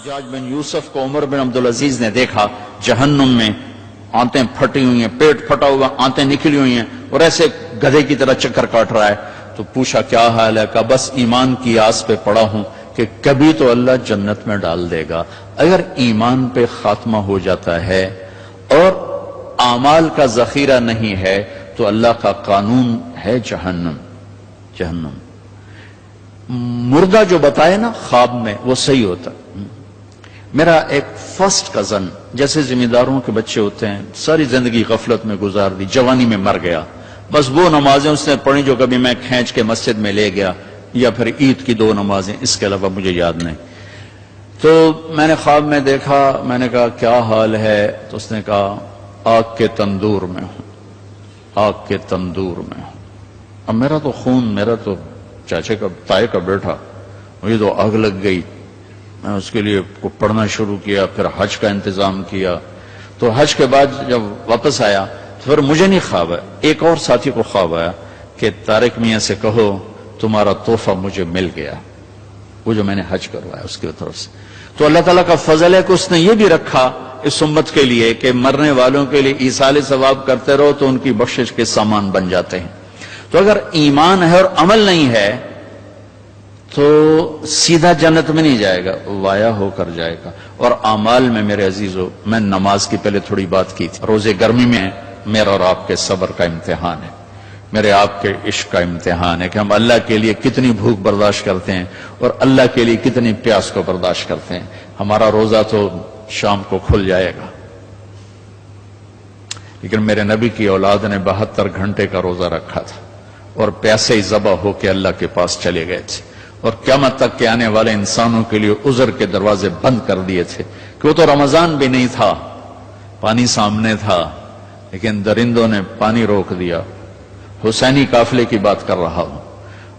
حجاج بن یوسف کو عمر بن عبدالعزیز نے دیکھا جہنم میں، آنتیں پھٹی ہوئی ہیں، پیٹ پھٹا ہوا، آنتیں نکلی ہوئی ہیں، اور ایسے گدھے کی طرح چکر کاٹ رہا ہے. تو پوچھا کیا حال ہے؟ کہا بس ایمان کی آس پہ پڑا ہوں کہ کبھی تو اللہ جنت میں ڈال دے گا. اگر ایمان پہ خاتمہ ہو جاتا ہے اور اعمال کا ذخیرہ نہیں ہے تو اللہ کا قانون ہے جہنم. جہنم مردہ جو بتائے نا خواب میں وہ صحیح ہوتا. میرا ایک فرسٹ کزن، جیسے ذمہ داروں کے بچے ہوتے ہیں، ساری زندگی غفلت میں گزار دی، جوانی میں مر گیا. بس وہ نمازیں اس نے پڑھی جو کبھی میں کھینچ کے مسجد میں لے گیا، یا پھر عید کی 2 نمازیں، اس کے علاوہ مجھے یاد نہیں. تو میں نے خواب میں دیکھا، میں نے کہا کیا حال ہے؟ تو اس نے کہا آگ کے تندور میں ہوں، آگ کے تندور میں ہوں. اب میرا تو خون، میرا تو چاچے کا تائے کا بیٹا، مجھے تو آگ لگ گئی. میں اس کے لیے پڑھنا شروع کیا، پھر حج کا انتظام کیا. تو حج کے بعد جب واپس آیا تو پھر مجھے نہیں خواب ہے، ایک اور ساتھی کو خواب آیا کہ طارق میاں سے کہو تمہارا تحفہ مجھے مل گیا، وہ جو میں نے حج کروایا اس کی طرف سے. تو اللہ تعالیٰ کا فضل ہے کہ اس نے یہ بھی رکھا اس امت کے لیے کہ مرنے والوں کے لیے ایصال ثواب کرتے رہو تو ان کی بخشش کے سامان بن جاتے ہیں. تو اگر ایمان ہے اور عمل نہیں ہے تو سیدھا جنت میں نہیں جائے گا، وایا ہو کر جائے گا. اور اعمال میں میرے عزیزو، میں نماز کی پہلے تھوڑی بات کی تھی. روزے گرمی میں میرا اور آپ کے صبر کا امتحان ہے، میرے آپ کے عشق کا امتحان ہے کہ ہم اللہ کے لیے کتنی بھوک برداشت کرتے ہیں اور اللہ کے لیے کتنی پیاس کو برداشت کرتے ہیں. ہمارا روزہ تو شام کو کھل جائے گا، لیکن میرے نبی کی اولاد نے 72 گھنٹے کا روزہ رکھا تھا اور پیاسے ہی ذبح ہو کے اللہ کے پاس چلے گئے تھے، اور قیامت تک کے آنے والے انسانوں کے لیے عذر کے دروازے بند کر دیے تھے کہ وہ تو رمضان بھی نہیں تھا، پانی سامنے تھا، لیکن درندوں نے پانی روک دیا. حسینی قافلے کی بات کر رہا ہوں،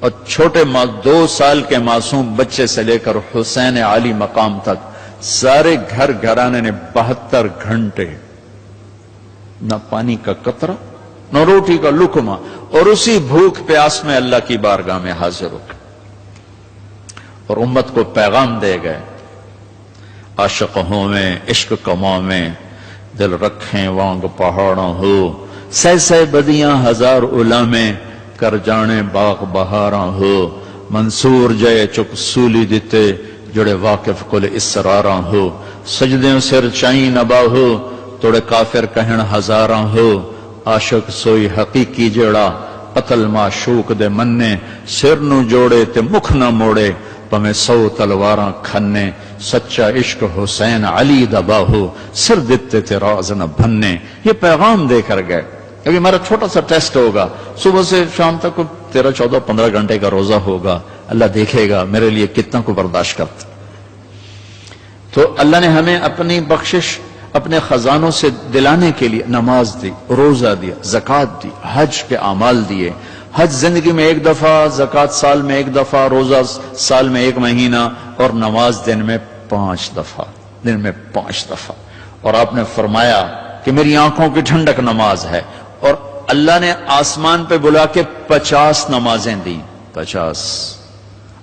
اور چھوٹے 2 سال کے معصوم بچے سے لے کر حسین علی مقام تک سارے گھر گھرانے نے 72 گھنٹے نہ پانی کا قطرہ نہ روٹی کا لقمہ، اور اسی بھوک پیاس میں اللہ کی بارگاہ میں حاضر ہو اور امت کو پیغام دے گئے. عاشق ہوں میں عشق کماں میں دل رکھیں وانگ پہاڑوں ہو، سہ سہ بدیاں ہزار علامیں کر جانے باغ بہاراں ہو. منصور جے چک سولی دیتے جڑے واقف کل اسراراں ہو. سجدیں سر چائیں نبا ہو توڑے کافر کہن ہزاراں ہو. عاشق سوئی حقیقی جڑا قتل معشوق دے مننے. سر نو جوڑے تے مکھ نہ موڑے پمیں 100 تلواراں کھنے. سچا عشق حسین علی دبا ہو سر دیتے تے راز نہ بھننے. یہ پیغام دے کر گئے. ابھی ہمارا چھوٹا سا ٹیسٹ ہوگا، صبح سے شام تک 13, 14, 15 گھنٹے کا روزہ ہوگا. اللہ دیکھے گا میرے لیے کتنا کو برداشت کرتا. تو اللہ نے ہمیں اپنی بخشش اپنے خزانوں سے دلانے کے لیے نماز دی، روزہ دیا، زکوٰۃ دی، حج کے اعمال دیے. حج زندگی میں 1 دفعہ، زکوٰۃ سال میں 1 دفعہ، روزہ سال میں 1 مہینہ، اور نماز دن میں 5 دفعہ، دن میں 5 دفعہ. اور آپ نے فرمایا کہ میری آنکھوں کی ٹھنڈک نماز ہے. اور اللہ نے آسمان پہ بلا کے 50 نمازیں دی. 50.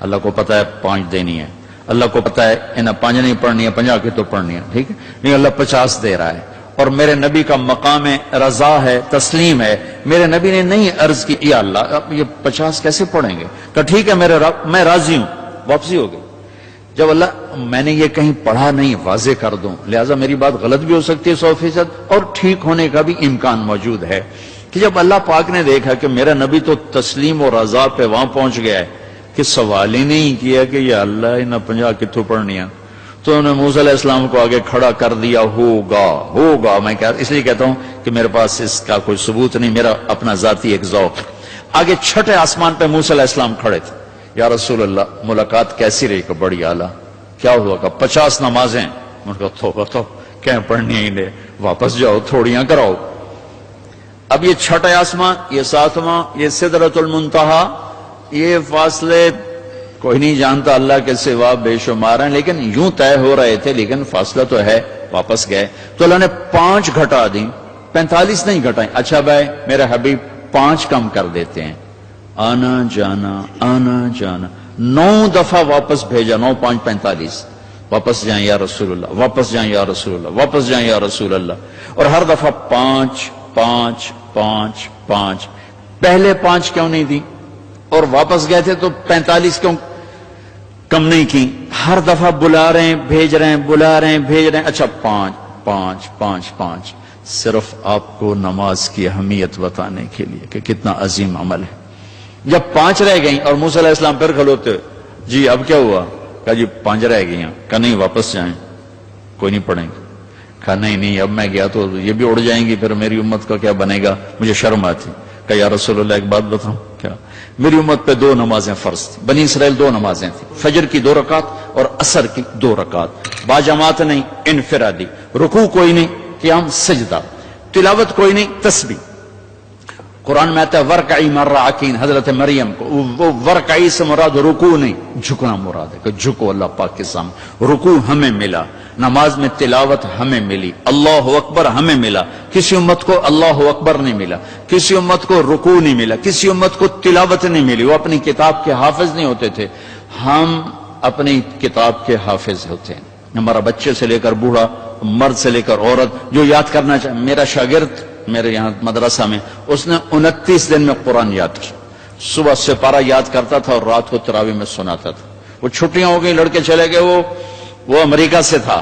اللہ کو پتا ہے 5 دینی ہے، اللہ کو پتا ہے انہیں 5 نہیں پڑھنی ہے، 50 کی تو پڑھنی ہے، ٹھیک ہے، نہیں اللہ 50 دے رہا ہے. اور میرے نبی کا مقام رضا ہے، تسلیم ہے. میرے نبی نے نہیں عرض کی یا اللہ اب یہ 50 کیسے پڑھیں گے؟ کہ ٹھیک ہے میرے رب میں راضی ہوں. واپسی ہو گئی. جب اللہ میں نے یہ کہیں پڑھا نہیں واضح کر دوں، لہٰذا میری بات غلط بھی ہو سکتی ہے 100%، اور ٹھیک ہونے کا بھی امکان موجود ہے. کہ جب اللہ پاک نے دیکھا کہ میرا نبی تو تسلیم اور رضا پہ وہاں پہنچ گیا ہے کہ سوال ہی نہیں کیا کہ یا اللہ انہیں 50 کتوں پڑھنی ہے، تو انہوں نے موسیٰ علیہ السلام کو آگے کھڑا کر دیا. ہوگا میں اس لیے کہتا ہوں کہ میرے پاس اس کا کوئی ثبوت نہیں، میرا اپنا ذاتی ایک ذوق. آگے چھٹے آسمان پہ موسیٰ علیہ السلام کھڑے تھے. یا رسول اللہ ملاقات کیسی رہی؟ کہ بڑی اعلیٰ. کیا ہوا؟ کہ 50 نمازیں. ان کو تو کہیں پڑھنی ہی نہیں، واپس جاؤ تھوڑیاں کراؤ. اب یہ چھٹے آسمان، یہ 7واں، یہ سدرۃ المنتہا، یہ فاصلے کوئی نہیں جانتا اللہ کے سوا، بے شمار ہیں، لیکن یوں طے ہو رہے تھے، لیکن فاصلہ تو ہے. واپس گئے تو اللہ نے 5 گھٹا دی، 45 نہیں گھٹائیں. اچھا بھائی میرے حبیب 5 کم کر دیتے ہیں. آنا جانا 9 دفعہ واپس بھیجا، 9 5 45. واپس جائیں یا رسول اللہ، واپس جائیں یا رسول اللہ، واپس جائیں یا رسول اللہ، اور ہر دفعہ 5 5 5 5، پہلے 5 کیوں نہیں دی؟ اور واپس گئے تھے تو 45 کیوں کم نہیں کی؟ ہر دفعہ بلا رہے ہیں، بھیج رہے ہیں، بلا رہے ہیں، بھیج رہے ہیں، اچھا 5 5 5 5، صرف آپ کو نماز کی اہمیت بتانے کے لیے کہ کتنا عظیم عمل ہے۔ جب 5 رہ گئیں اور موسیٰ علیہ السلام پھر کھلوتے، جی اب کیا ہوا؟ کہا جی 5 رہ گئی ہیں۔ کہا نہیں واپس جائیں، کوئی نہیں پڑھیں گے۔ کہا نہیں اب میں گیا تو یہ بھی اڑ جائیں گی، پھر میری امت کا کیا بنے گا، مجھے شرم آتی۔ کہا یا رسول اللہ ایک بات بتاؤں، کیا؟ میری امت پہ 2 نمازیں فرض تھیں، بنی اسرائیل 2 نمازیں تھیں، فجر کی 2 رکعت اور عصر کی 2 رکعت، باجماعت نہیں، انفرادی، رکوع کوئی نہیں، قیام سجدہ، تلاوت کوئی نہیں، تسبیح۔ قرآن میں آتا ہے ورکعی مع الراکعین، حضرت مریم کو وہ ورکعی سے مراد رکوع نہیں، جھکنا مراد ہے کہ جھکو اللہ پاک کے سامنے۔ رکوع ہمیں ملا، نماز میں تلاوت ہمیں ملی، اللہ اکبر ہمیں ملا، کسی امت کو اللہ اکبر نہیں ملا، کسی امت کو رکوع نہیں ملا، کسی امت کو تلاوت نہیں ملی، وہ اپنی کتاب کے حافظ نہیں ہوتے تھے، ہم اپنی کتاب کے حافظ ہوتے ہیں۔ ہمارا بچے سے لے کر بوڑھا، مرد سے لے کر عورت جو یاد کرنا چاہے، میرا شاگرد میرے یہاں مدرسہ میں، اس نے 29 دن میں قرآن یاد کیا، صبح سپارہ یاد کرتا تھا اور رات کو تراویح میں سناتا تھا۔ وہ چھٹیاں ہو گئی، لڑکے چلے گئے، وہ امریکہ سے تھا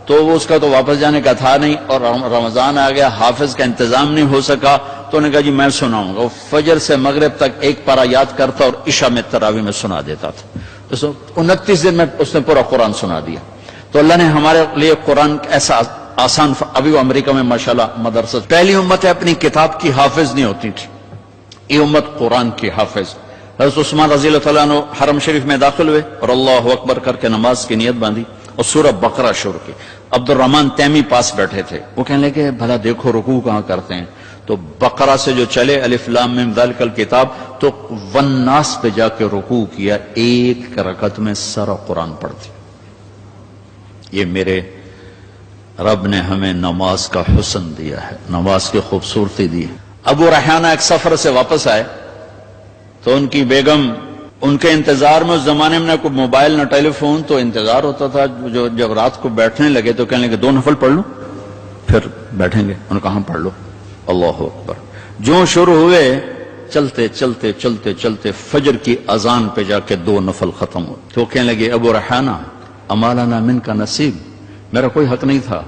تو وہ اس کا تو واپس جانے کا تھا نہیں، اور رمضان آ گیا، حافظ کا انتظام نہیں ہو سکا، تو انہوں نے کہا جی میں سناؤں گا۔ وہ فجر سے مغرب تک 1 پارہ یاد کرتا اور عشاء میں تراویح میں سنا دیتا تھا۔ تو 29 دن میں اس نے پورا قرآن سنا دیا۔ تو اللہ نے ہمارے لیے قرآن ایسا آسان، ابھی وہ امریکہ میں ماشاءاللہ مدرسہ، پہلی امت ہے اپنی کتاب کی حافظ نہیں ہوتی تھی، یہ امت قرآن کی حافظ۔ حضرت عثمان رضی اللہ تعالیٰ عنہ حرم شریف میں داخل ہوئے اور اللہ اکبر کر کے نماز کی نیت باندھی اور سورہ بقرہ شروع کی۔ عبد الرحمن تیمی پاس بیٹھے تھے، وہ کہنے لگے بھلا دیکھو رکوع کہاں کرتے ہیں، تو بقرہ سے جو چلے الف لام میم ذالک الکتاب، تو والناس پہ جا کے رکوع کیا، 1 رکعت میں سارا قرآن پڑھ دیا۔ یہ میرے رب نے ہمیں نماز کا حسن دیا ہے، نماز کی خوبصورتی دی ہے۔ ابو ریحانہ ایک سفر سے واپس آئے تو ان کی بیگم ان کے انتظار میں، اس زمانے میں نہ کوئی موبائل نہ ٹیلی فون، تو انتظار ہوتا تھا، جو جب رات کو بیٹھنے لگے تو کہنے لگے 2 نفل پڑھ لو پھر بیٹھیں گے۔ ان کہاں پڑھ لو، اللہ اکبر۔ جو شروع ہوئے چلتے چلتے چلتے چلتے فجر کی اذان پہ جا کے 2 نفل ختم ہوئے، تو کہنے لگے ابو ریحانہ اما لنا منک نصیب، میرا کوئی حق نہیں تھا؟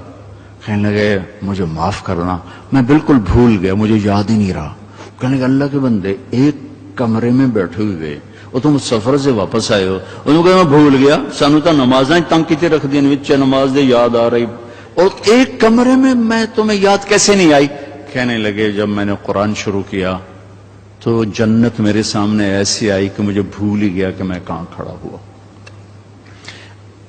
کہنے لگے مجھے معاف کرنا، میں بالکل بھول گیا، مجھے یاد ہی نہیں رہا۔ کہنے لگے اللہ کے بندے، ایک کمرے میں بیٹھے ہوئے اور تم سفر سے واپس آئے ہو، انہوں نے کہا میں بھول گیا، سانو تو نمازاں تنگ کیتے رکھ دیا، وچے نماز دے یاد آ رہی، اور ایک کمرے میں تمہیں یاد کیسے نہیں آئی؟ کہنے لگے جب میں نے قرآن شروع کیا تو جنت میرے سامنے ایسی آئی کہ مجھے بھول ہی گیا کہ میں کہاں کھڑا ہوا۔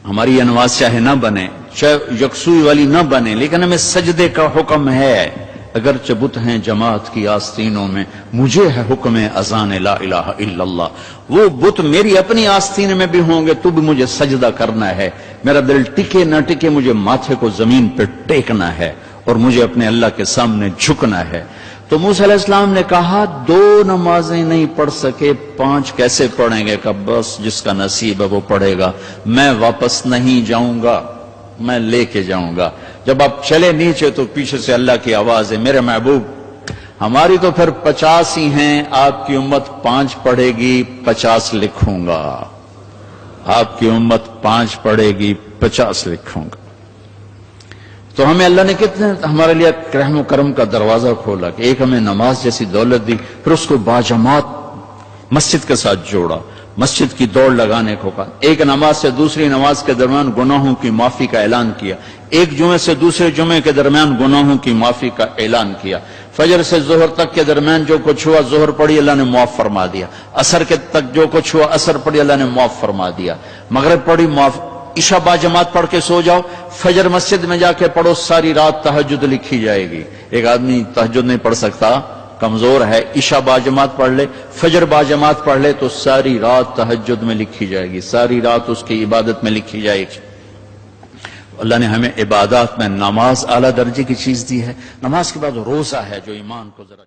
ہماری یہ نماز چاہے نہ بنے، چاہے یکسوئی والی نہ بنے، لیکن ہمیں سجدے کا حکم ہے، اگرچہ بت ہیں جماعت کی آستینوں میں، مجھے ہے حکم اذان لا الہ الا اللہ۔ وہ بت میری اپنی آستین میں بھی ہوں گے تو بھی مجھے سجدہ کرنا ہے، میرا دل ٹکے نہ ٹکے مجھے ماتھے کو زمین پہ ٹیکنا ہے اور مجھے اپنے اللہ کے سامنے جھکنا ہے۔ تو موسیٰ علیہ السلام نے کہا 2 نمازیں نہیں پڑھ سکے، 5 کیسے پڑھیں گے؟ کہ بس جس کا نصیب ہے وہ پڑھے گا، میں واپس نہیں جاؤں گا، میں لے کے جاؤں گا۔ جب آپ چلے نیچے تو پیچھے سے اللہ کی آواز ہے، میرے محبوب ہماری تو پھر 50 ہی ہیں، آپ کی امت 5 پڑھے گی، 50 لکھوں گا۔ آپ کی امت 5 پڑھے گی، 50 لکھوں گا۔ تو ہمیں اللہ نے کتنے ہمارے لیے رحم و کرم کا دروازہ کھولا کہ ایک ہمیں نماز جیسی دولت دی، پھر اس کو باجماعت مسجد کے ساتھ جوڑا، مسجد کی دوڑ لگانے کو کہا، ایک نماز سے دوسری نماز کے درمیان گناہوں کی معافی کا اعلان کیا، ایک جمعے سے دوسرے جمعے کے درمیان گناہوں کی معافی کا اعلان کیا، فجر سے ظہر تک کے درمیان جو کچھ ہوا ظہر پڑھی اللہ نے معاف فرما دیا، عصر کے تک جو کچھ ہوا عصر پڑھی اللہ نے معاف فرما دیا، مغرب پڑھی معاف، عشاء با جماعت پڑھ کے سو جاؤ، فجر مسجد میں جا کے پڑھو، ساری رات تہجد لکھی جائے گی۔ ایک آدمی تہجد نہیں پڑھ سکتا، کمزور ہے، عشاء با جماعت پڑھ لے، فجر با جماعت پڑھ لے تو ساری رات تہجد میں لکھی جائے گی، ساری رات اس کی عبادت میں لکھی جائے گی۔ اللہ نے ہمیں عبادات میں نماز اعلیٰ درجے کی چیز دی ہے۔ نماز کے بعد روزہ ہے جو ایمان کو ذرا